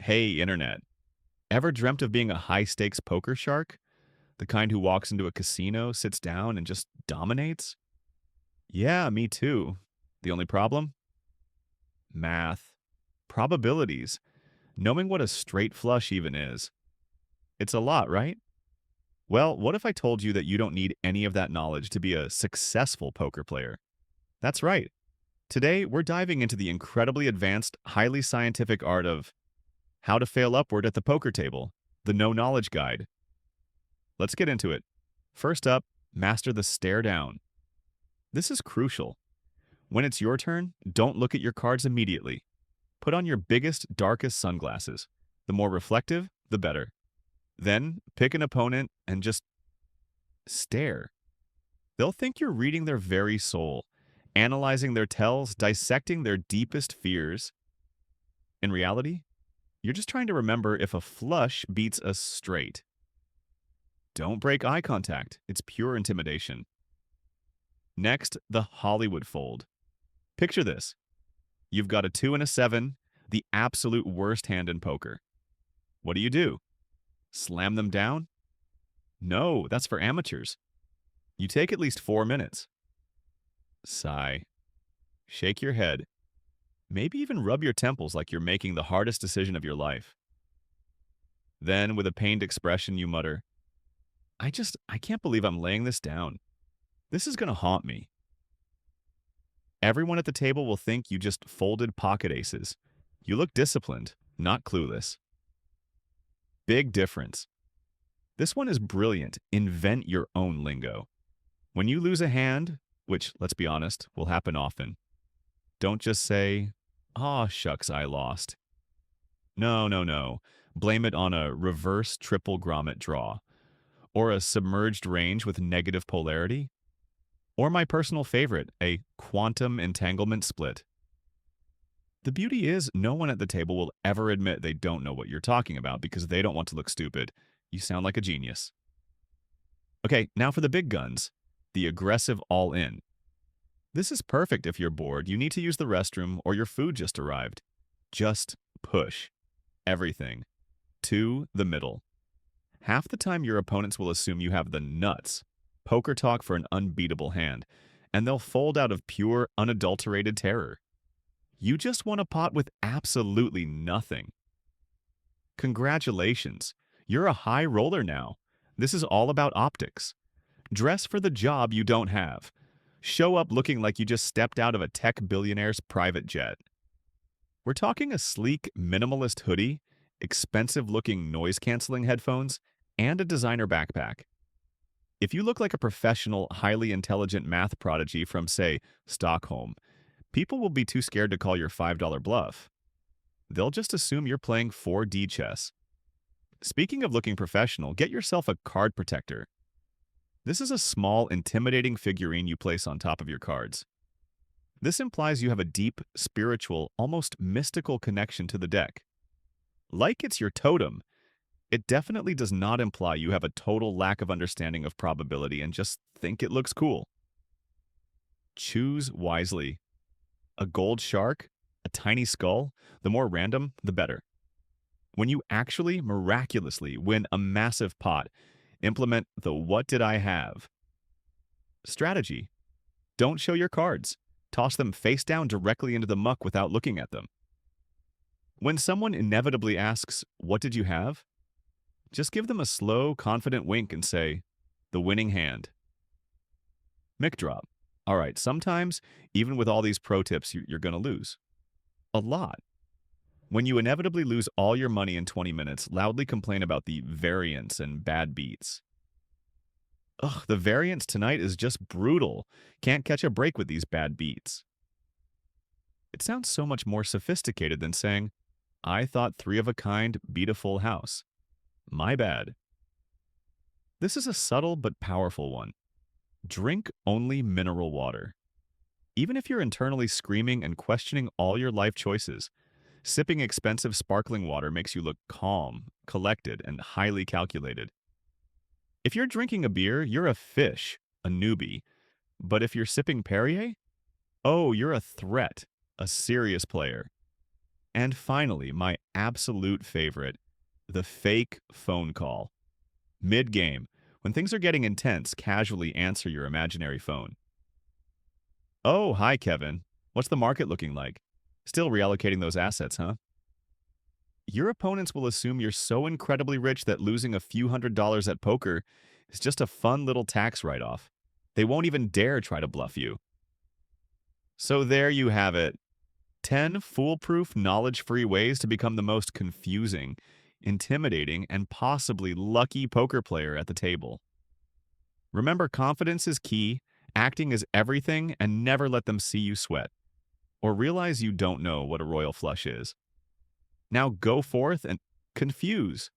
Hey, Internet. Ever dreamt of being a high stakes poker shark? The kind who walks into a casino, sits down, and just dominates? Yeah, me too. The only problem? Math. Probabilities. Knowing what a straight flush even is. It's a lot, right? Well, what if I told you that you don't need any of that knowledge to be a successful poker player? That's right. Today, we're diving into the incredibly advanced, highly scientific art of how to fail upward at the poker table, the no knowledge guide. Let's get into it. First up, master the stare down. This is crucial. When it's your turn, don't look at your cards immediately. Put on your biggest, darkest sunglasses. The more reflective, the better. Then pick an opponent and just stare. They'll think you're reading their very soul, analyzing their tells, dissecting their deepest fears. In reality, you're just trying to remember if a flush beats a straight. Don't break eye contact. It's pure intimidation. Next, the Hollywood fold. Picture this. You've got a 2 and a 7, the absolute worst hand in poker. What do? Slam them down? No, that's for amateurs. You take at least 4 minutes. Sigh. Shake your head. Maybe even rub your temples like you're making the hardest decision of your life. Then, with a pained expression, you mutter, I can't believe I'm laying this down. This is going to haunt me. Everyone at the table will think you just folded pocket aces. You look disciplined, not clueless. Big difference. This one is brilliant. Invent your own lingo. When you lose a hand, which, let's be honest, will happen often, don't just say, "Aw, shucks, I lost." No, no, no. Blame it on a reverse triple grommet draw, or a submerged range with negative polarity, or my personal favorite, a quantum entanglement split. The beauty is, no one at the table will ever admit they don't know what you're talking about because they don't want to look stupid. You sound like a genius. Okay, now for the big guns, the aggressive all-in. This is perfect if you're bored, you need to use the restroom, or your food just arrived. Just push. Everything. To the middle. Half the time your opponents will assume you have the nuts, poker talk for an unbeatable hand, and they'll fold out of pure, unadulterated terror. You just won a pot with absolutely nothing. Congratulations, you're a high roller now. This is all about optics. Dress for the job you don't have. Show up looking like you just stepped out of a tech billionaire's private jet. We're talking a sleek, minimalist hoodie, expensive-looking noise-canceling headphones, and a designer backpack. If you look like a professional, highly intelligent math prodigy from, say, Stockholm, people will be too scared to call your $5 bluff. They'll just assume you're playing 4D chess. Speaking of looking professional, get yourself a card protector. This is a small, intimidating figurine you place on top of your cards. This implies you have a deep, spiritual, almost mystical connection to the deck. Like it's your totem, it definitely does not imply you have a total lack of understanding of probability and just think it looks cool. Choose wisely. A gold shark? A tiny skull? The more random, the better. When you actually, miraculously win a massive pot, implement the "what did I have" strategy. Don't show your cards. Toss them face down directly into the muck without looking at them. When someone inevitably asks, "What did you have?" just give them a slow, confident wink and say, "The winning hand." Mic drop. All right, sometimes, even with all these pro tips, you're going to lose. A lot. When you inevitably lose all your money in 20 minutes, loudly complain about the variance and bad beats. Ugh, the variance tonight is just brutal. Can't catch a break with these bad beats. It sounds so much more sophisticated than saying, "I thought three of a kind beat a full house. My bad." This is a subtle but powerful one. Drink only mineral water. Even if you're internally screaming and questioning all your life choices, sipping expensive sparkling water makes you look calm, collected, and highly calculated. If you're drinking a beer, you're a fish, a newbie. But if you're sipping Perrier, oh, you're a threat, a serious player. And finally, my absolute favorite, the fake phone call. Mid-game, when things are getting intense, casually answer your imaginary phone. Oh, hi, Kevin. What's the market looking like? Still reallocating those assets, huh? Your opponents will assume you're so incredibly rich that losing a few $100s at poker is just a fun little tax write-off. They won't even dare try to bluff you. So there you have it. 10 foolproof, knowledge-free ways to become the most confusing, intimidating, and possibly lucky poker player at the table. Remember, confidence is key, acting is everything, and never let them see you sweat, or realize you don't know what a royal flush is. Now go forth and confuse.